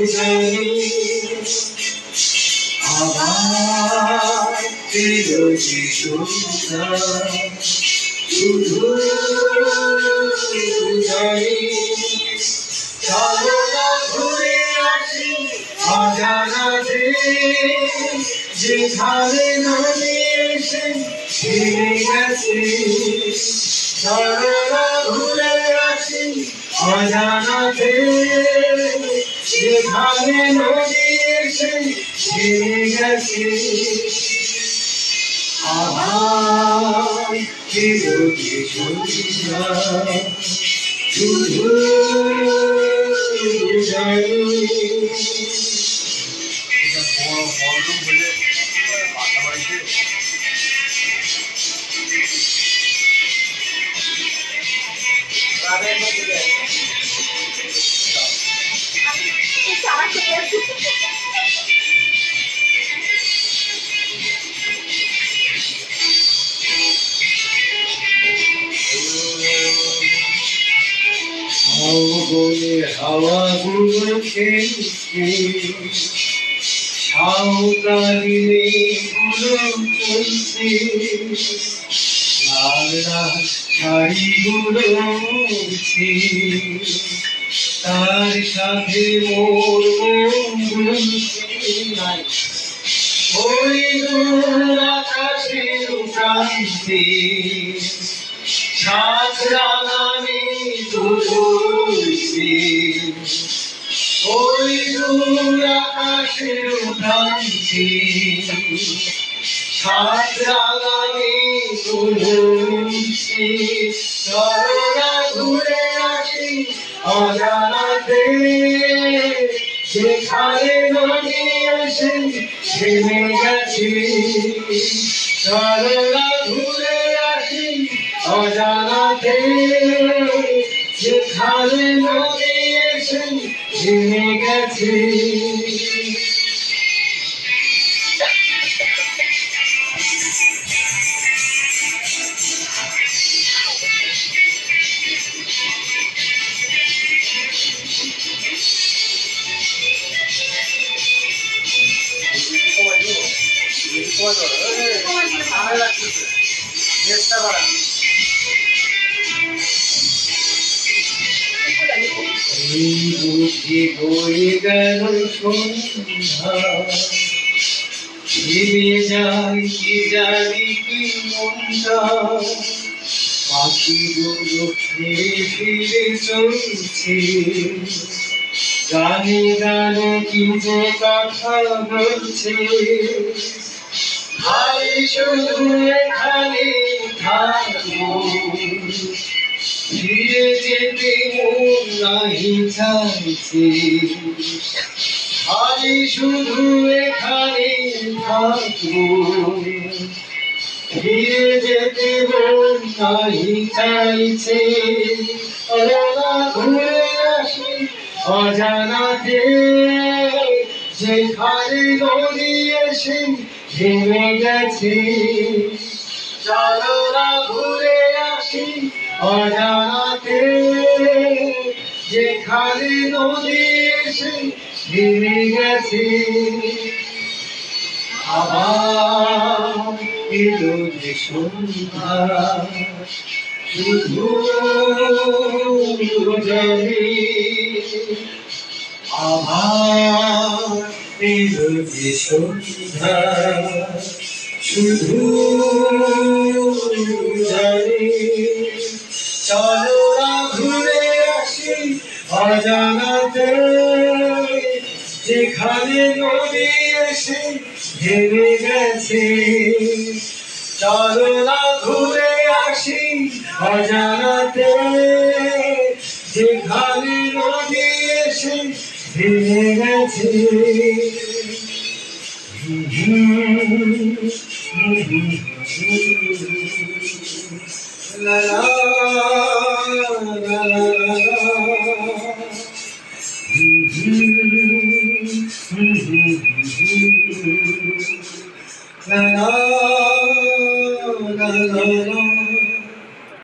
জানি আমার বিরোধী সুন্দর শুধু জানি চলো না ঘুরে আসি অজানাতে যেখানে নদী এসে ছিঁড়ে গেছে চলো না ঘুরে আসি অজানাতে যেখানে নদী এসে ছিঁড়ে গেছে আমার বিরোধী সুন্দর শুধু জানি বলে হাওয়াগুলো খেলছে সাঁওতালি গুলো চলছে লাল লাল শাড়িগুলো উড়ছে তার সাথে মোর ওই দূর আকাশের প্রান্তে সাত রাঙানি তুলছে ওই দূর আকাশের প্রান্তে সাত রাঙানি তুলছে চলো না ঘুরে আসি অজানাতে যেখানে নদী এসে থেমে গেছে চলো না ঘুরে আসি অজানাতে যেখানে নদী এসে থেমে গেছে বুঝি বয়ে গেল সন্ধ্যা থেমে যায় কি জানি কি মনটা পাখিগুলো ফিরে ফিরে চলছে গানে গানে কি যে কথা বলছে ভাই শুধু এখানে থাকবো ফিরে যেতে মন নাহি চাইছে আমি শুধু এখানে থাকবো ফিরে যেতে মন নাহি চাইছে ঘুরে আসি অজানাতে যেখানে নদী এসে থেমে গেছে চলো না ঘুরে আসি অজানাতে যেখানে নদী এসে থেমে গেছে আবার এলো যে সন্ধ্যা শুধু জানি আবার এলো যে সন্ধ্যা শুধু জানি চলো না ঘুরে আসি অজানাতে যেখানে নদী এসে থেমে গেছে চলো না ঘুরে আসি অজানাতে যেখানে নদী এসে থেমে গেছে